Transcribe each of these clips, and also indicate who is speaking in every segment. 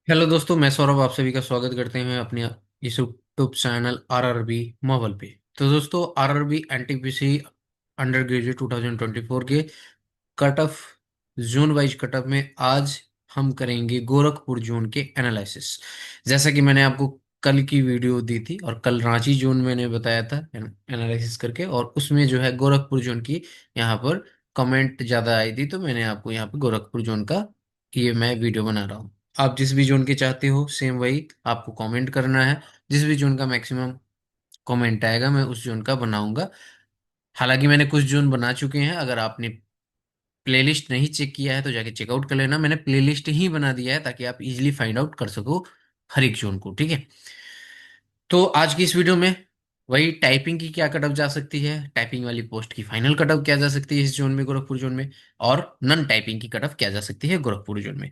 Speaker 1: Hello दोस्तों, मैं सौरभ आप सभी का स्वागत करते हैं अपने इस यूट्यूब चैनल आरआरबी मावल पे। तो दोस्तों, आरआरबी एनटीपीसी अंडर ग्रेजुएट 2024 के cut off zone wise cut off में आज हम करेंगे गोरखपुर जोन के एनालिसिस। जैसा कि मैंने आपको कल की वीडियो दी थी और कल रांची जोन मैंने बताया था एनालिसिस करके, और उसमें जो है गोरखपुर जोन की यहाँ पर कमेंट ज़्यादा आई थी, तो मैंने आपको यहाँ पर गोरखपुर जोन का ये मैं वीडियो बना रहा हूँ। आप जिस भी जोन के चाहते हो सेम वही आपको कमेंट करना है। जिस भी जोन का मैक्सिमम कमेंट आएगा मैं उस जोन का बनाऊंगा। हालांकि मैंने कुछ जोन बना चुके हैं, अगर आपने प्लेलिस्ट नहीं चेक किया है तो जाके चेकआउट कर लेना। मैंने प्लेलिस्ट ही बना दिया है ताकि आप इजीली फाइंड आउट कर सको हर एक जोन को, ठीक है। तो आज की इस वीडियो में वही टाइपिंग की क्या कटअप जा सकती है, टाइपिंग वाली पोस्ट की फाइनल कटअप क्या जा सकती है इस जोन में, गोरखपुर जोन में, और नन टाइपिंग की कटअप क्या जा सकती है गोरखपुर जोन में।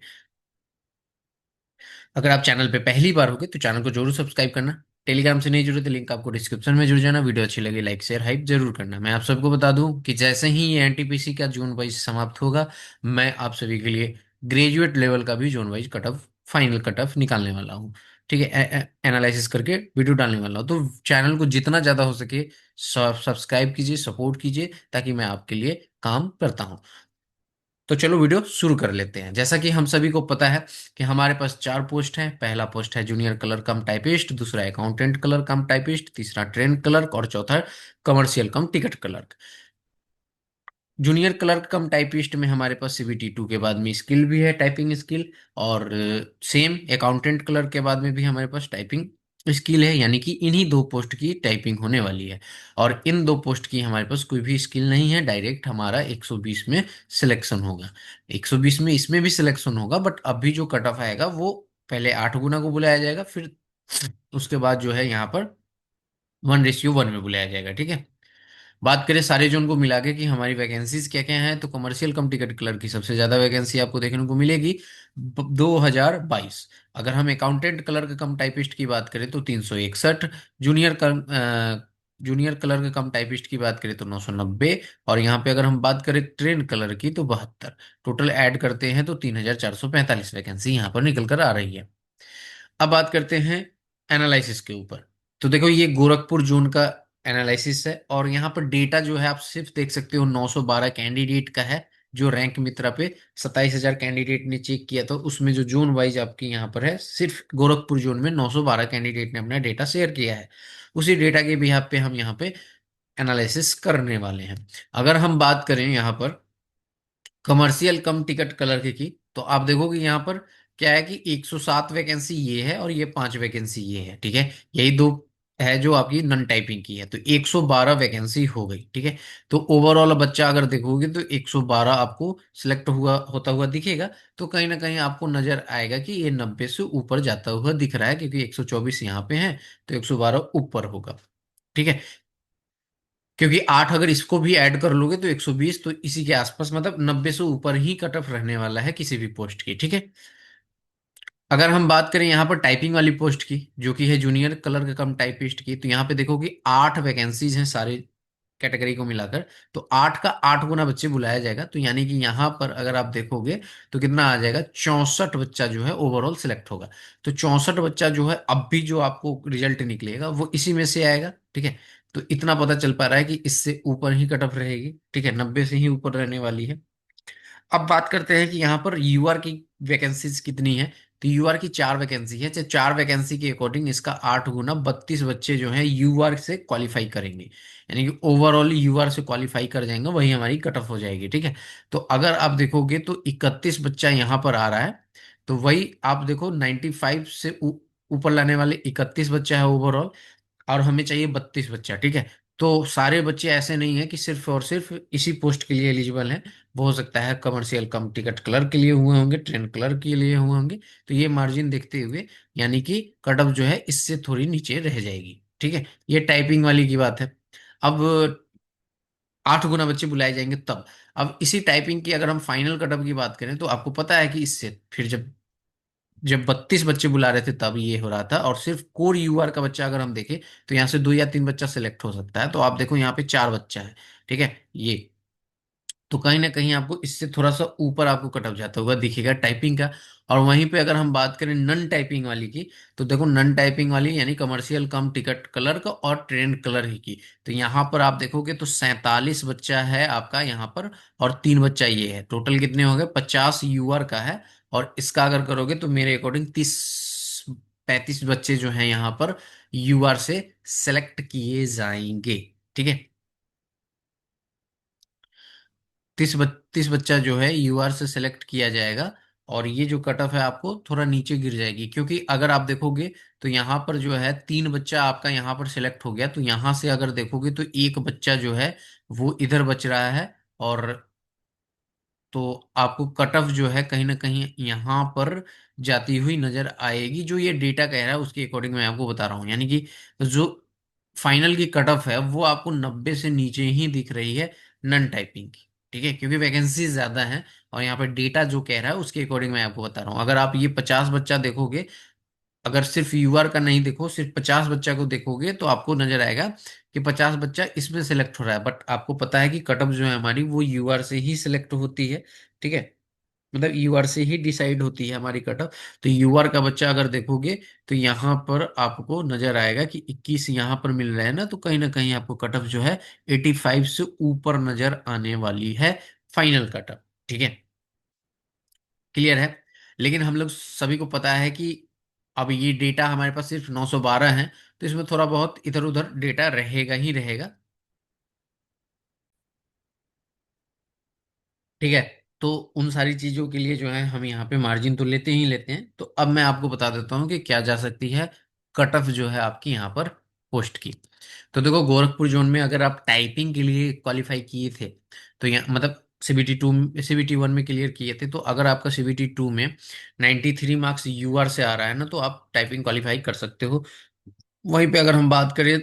Speaker 1: अगर आप चैनल पे पहली बार होगे तो चैनल को जरूर सब्सक्राइब करना। टेलीग्राम से नहीं जुड़े तो लिंक आपको डिस्क्रिप्शन में जुड़ जाना। वीडियो अच्छी लगी लाइक शेयर हाइप जरूर करना। मैं आप सबको बता दूं कि जैसे ही ये एनटीपीसी का जोन वाइज समाप्त होगा, मैं आप सभी के लिए ग्रेजुएट लेवल का भी zone wise cut off final cut off निकालने वाला हूँ, ठीक है। एनालिसिस करके वीडियो डालने वाला हूँ, तो चैनल को जितना ज़्यादा हो सके सब्सक्राइब कीजिए, सपोर्ट कीजिए, ताकि मैं आपके लिए काम करता हूँ। तो चलो वीडियो शुरू कर लेते हैं। जैसा कि हम सभी को पता है कि हमारे पास चार पोस्ट हैं। पहला पोस्ट है जूनियर क्लर्क कम टाइपिस्ट, दूसरा अकाउंटेंट क्लर्क कम टाइपिस्ट, तीसरा ट्रेन क्लर्क और चौथा कमर्शियल कम टिकट क्लर्क। जूनियर क्लर्क कम टाइपिस्ट में हमारे पास CBT 2 के बाद में स्किल भी है, टाइपिंग स्किल। और सेम अकाउंटेंट क्लर्क के बाद में भी हमारे पास टाइपिंग स्किल है, यानी कि इन्हीं दो पोस्ट की टाइपिंग होने वाली है। और इन दो पोस्ट की हमारे पास कोई भी स्किल नहीं है, डायरेक्ट हमारा 120 में सिलेक्शन होगा। 120 में इसमें भी सिलेक्शन होगा, बट अभी जो कट ऑफ आएगा वो पहले 8 गुना को बुलाया जाएगा, फिर उसके बाद जो है यहाँ पर 1:1 में बुलाया जाएगा, ठीक है। बात करें सारे जोन को मिला के कि हमारी वैकेंसीज क्या क्या हैं, तो कमर्शियल कम टिकट क्लर्क की सबसे ज्यादा वैकेंसी आपको देखने को मिलेगी 2022। अगर हम अकाउंटेंट क्लर्क कम टाइपिस्ट की बात करें तो 361। जूनियर कम जूनियर क्लर्क कम टाइपिस्ट की बात करें तो 990। और यहाँ पे अगर हम बात करें ट्रेन क्लर्क की तो 72। टोटल ऐड करते हैं तो 3445 वैकेंसी यहाँ पर निकल कर आ रही है। अब बात करते हैं एनालिसिस के ऊपर। तो देखो, ये गोरखपुर जोन का एनालिसिस है, और यहाँ पर डेटा जो है आप सिर्फ देख सकते हो 912 कैंडिडेट का है, जो रैंक मित्रा पे 27,000 कैंडिडेट ने चेक किया। तो उसमें जो जोन वाइज आपकी यहाँ पर है, सिर्फ गोरखपुर जोन में 912 कैंडिडेट ने अपना डेटा शेयर किया है। उसी डेटा के बिहाफ पे हम यहाँ पे एनालिसिस करने वाले हैं। अगर हम बात करें यहाँ पर कमर्शियल कम टिकट कलर की, तो आप देखोगे यहाँ पर क्या है कि 107 वैकेंसी ये है और ये 5 वैकेंसी ये है, ठीक है। यही दो है जो आपकी नन टाइपिंग की है, तो 112 वैकेंसी हो गई, ठीक है। तो ओवरऑल बच्चा अगर देखोगे तो 112 आपको सिलेक्ट हुआ होता हुआ दिखेगा। तो कहीं ना कहीं आपको नजर आएगा कि ये 90 से ऊपर जाता हुआ दिख रहा है, क्योंकि 124 यहाँ पे है, तो 112 ऊपर होगा, ठीक है। क्योंकि 8 अगर इसको भी ऐड कर लोगे तो 120, तो इसी के आसपास, मतलब 90 से ऊपर ही कट ऑफ रहने वाला है किसी भी पोस्ट की, ठीक है। अगर हम बात करें यहाँ पर टाइपिंग वाली पोस्ट की, जो कि है जूनियर क्लर्क कम टाइपिस्ट की, तो यहाँ पे देखो कि 8 वैकेंसीज हैं सारे कैटेगरी को मिलाकर। तो 8 का 8 गुना बच्चे बुलाया जाएगा, तो यानी कि यहाँ पर अगर आप देखोगे तो कितना आ जाएगा, 64 बच्चा जो है ओवरऑल सिलेक्ट होगा। तो 64 बच्चा जो है अब भी जो आपको रिजल्ट निकलेगा वो इसी में से आएगा, ठीक है। तो इतना पता चल पा रहा है कि इससे ऊपर ही कट ऑफ रहेगी, ठीक है, 90 से ही ऊपर रहने वाली है। अब बात करते हैं कि यहाँ पर यूआर की वैकेंसीज कितनी है। तो यूआर की 4 वैकेंसी है, चाहे 4 वैकेंसी के अकॉर्डिंग इसका 8 गुना 32 बच्चे जो हैं यूआर से क्वालिफाई करेंगे, यानी कि ओवरऑल यूआर से क्वालिफाई कर जाएंगे, वही हमारी कट ऑफ हो जाएगी, ठीक है। तो अगर आप देखोगे तो 31 बच्चा यहाँ पर आ रहा है, तो वही आप देखो 95 से ऊपर लाने वाले 31 बच्चा है ओवरऑल, और हमें चाहिए 32 बच्चा, ठीक है। तो सारे बच्चे ऐसे नहीं है कि सिर्फ और सिर्फ इसी पोस्ट के लिए एलिजिबल हैं। वो हो सकता है कमर्शियल कम टिकट क्लर्क के लिए हुए होंगे, ट्रेन क्लर्क के लिए हुए होंगे। तो ये मार्जिन देखते हुए यानी कि कट ऑफ जो है इससे थोड़ी नीचे रह जाएगी, ठीक है। ये टाइपिंग वाली की बात है। अब 8 गुना बच्चे बुलाए जाएंगे तब। अब इसी टाइपिंग की अगर हम फाइनल कट ऑफ की बात करें, तो आपको पता है कि इससे फिर जब जब 32 बच्चे बुला रहे थे तब ये हो रहा था, और सिर्फ कोर यूआर का बच्चा अगर हम देखें तो यहाँ से 2 या 3 बच्चा सिलेक्ट हो सकता है। तो आप देखो यहाँ पे 4 बच्चा है, ठीक है। ये तो कहीं ना कहीं आपको इससे थोड़ा सा ऊपर आपको कट ऑफ जाता हुआ दिखेगा टाइपिंग का। और वहीं पे अगर हम बात करें नन टाइपिंग वाली की, तो देखो नन टाइपिंग वाली यानी कमर्शियल कम टिकट कलर का और ट्रेंड कलर ही की, तो यहाँ पर आप देखोगे तो 47 बच्चा है आपका यहाँ पर, और 3 बच्चा ये है, टोटल कितने हो गए, 50 यूआर का है। और इसका अगर करोगे तो मेरे अकॉर्डिंग 30 35 बच्चे जो हैं यहाँ पर यूआर से सेलेक्ट किए जाएंगे। ठीक है, 30 बच्चा जो है यूआर से सेलेक्ट किया जाएगा। और ये जो कट ऑफ है आपको थोड़ा नीचे गिर जाएगी, क्योंकि अगर आप देखोगे तो यहाँ पर जो है 3 बच्चा आपका यहाँ पर सिलेक्ट हो गया, तो यहाँ से अगर देखोगे तो एक बच्चा जो है वो इधर बच रहा है। और तो आपको कट ऑफ जो है कहीं ना कहीं यहाँ पर जाती हुई नजर आएगी, जो ये डेटा कह रहा है उसके अकॉर्डिंग मैं आपको बता रहा हूँ, यानी कि जो फाइनल की कट ऑफ है वो आपको 90 से नीचे ही दिख रही है नन टाइपिंग की। ठीक है, क्योंकि वैकेंसी ज्यादा है, और यहाँ पर डेटा जो कह रहा है उसके अकॉर्डिंग मैं आपको बता रहा हूँ। अगर आप ये 50 बच्चा देखोगे, अगर सिर्फ यूआर का नहीं देखो, सिर्फ 50 बच्चा को देखोगे, तो आपको नजर आएगा कि 50 बच्चा इसमें सेलेक्ट हो रहा है, बट आपको पता है कि कटअप जो है हमारी वो यूआर से ही सिलेक्ट होती है। ठीक है, मतलब यूआर से ही डिसाइड होती है हमारी कटअप। तो यूआर का बच्चा अगर देखोगे तो यहाँ पर आपको नजर आएगा कि 21 यहाँ पर मिल रहा है ना, तो कहीं ना कहीं आपको कटअप जो है 85 से ऊपर नजर आने वाली है, फाइनल कटअप। ठीक है, क्लियर है। लेकिन हम लोग सभी को पता है कि अब ये डेटा हमारे पास सिर्फ 912 है, तो इसमें थोड़ा बहुत इधर उधर डेटा रहेगा ही रहेगा। ठीक है, तो उन सारी चीजों के लिए जो है हम यहाँ पे मार्जिन तो लेते ही लेते हैं। तो अब मैं आपको बता देता हूँ कि क्या जा सकती है कट ऑफ जो है आपकी यहाँ पर पोस्ट की। तो देखो गोरखपुर जोन में अगर आप टाइपिंग के लिए क्वालिफाई किए थे, तो यहाँ मतलब सीबीटी 2, सीबीटी 1 में क्लियर किए थे, तो अगर आपका सीबीटी 2 में 93 मार्क्स यूआर से आ रहा है ना, तो आप टाइपिंग क्वालिफाई कर सकते हो। वहीं पे अगर हम बात करें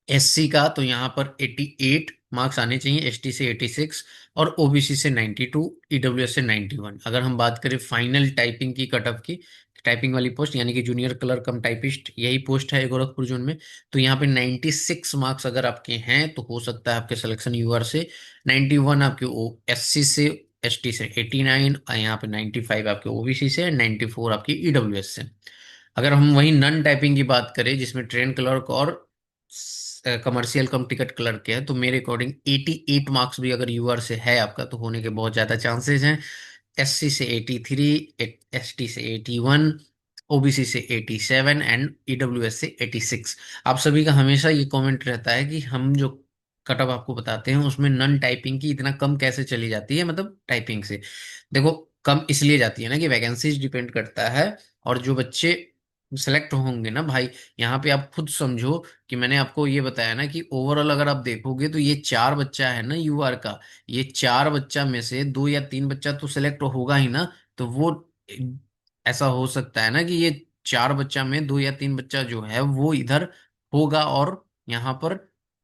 Speaker 1: एससी का, तो यहाँ पर 88 मार्क्स आने चाहिए, एसटी से 86, और ओबीसी से 92, ईडब्ल्यूएस से 91। अगर हम बात करें फाइनल टाइपिंग की कट ऑफ की, टाइपिंग वाली पोस्ट यानी कि जूनियर क्लर्क कम टाइपिस्ट, यही पोस्ट है गोरखपुर जोन में, तो यहाँ पे 96 मार्क्स अगर आपके हैं तो हो सकता है आपके सिलेक्शन यूआर से, 91 आपके ओ एससी से, एसटी से 89, और यहाँ पे 95 आपके ओबीसी से, 94 आपकी ईडब्ल्यूएस से। अगर हम वही नन टाइपिंग की बात करें जिसमें ट्रेन क्लर्क और कमर्शियल कम टिकट क्लर्क के है, तो मेरे अकॉर्डिंग 88 मार्क्स भी अगर यूआर से है आपका तो होने के बहुत ज्यादा चांसेस हैं। एससी से 83, एसटी से 81, ओबीसी से 87 एंड ईडब्ल्यूएस से 86। आप सभी का हमेशा ये कमेंट रहता है कि हम जो कट ऑफ आपको बताते हैं उसमें नन टाइपिंग की इतना कम कैसे चली जाती है, मतलब टाइपिंग से। देखो कम इसलिए जाती है ना कि वैकेंसीज डिपेंड करता है, और जो बच्चे सेलेक्ट होंगे ना भाई, यहाँ पे आप खुद समझो कि मैंने आपको ये बताया ना कि ओवरऑल अगर आप देखोगे तो ये 4 बच्चा है ना यूआर का, ये 4 बच्चा में से 2 या 3 बच्चा तो सिलेक्ट होगा ही ना। तो वो ऐसा हो सकता है ना कि ये 4 बच्चा में 2 या 3 बच्चा जो है वो इधर होगा, और यहाँ पर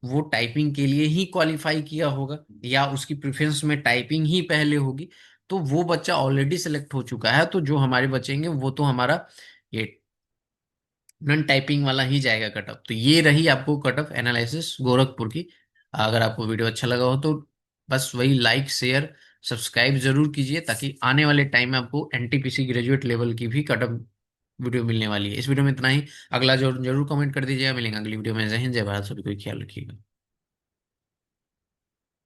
Speaker 1: वो टाइपिंग के लिए ही क्वालिफाई किया होगा, या उसकी प्रेफरेंस में टाइपिंग ही पहले होगी। तो वो बच्चा ऑलरेडी सिलेक्ट हो चुका है, तो जो हमारे बचेंगे वो तो हमारा ये नॉन टाइपिंग वाला ही जाएगा कट ऑफ। तो ये रही आपको कट ऑफ एनालिसिस गोरखपुर की। अगर आपको वीडियो अच्छा लगा हो तो बस वही लाइक शेयर सब्सक्राइब जरूर कीजिए, ताकि आने वाले टाइम में आपको एनटीपीसी ग्रेजुएट लेवल की भी कट ऑफ वीडियो मिलने वाली है। इस वीडियो में इतना ही। अगला जरूर जरूर कमेंट कर दीजिएगा। मिलेंगे अगली वीडियो में। जय हिंद, जय भारत, सभी को ख्याल रखिएगा।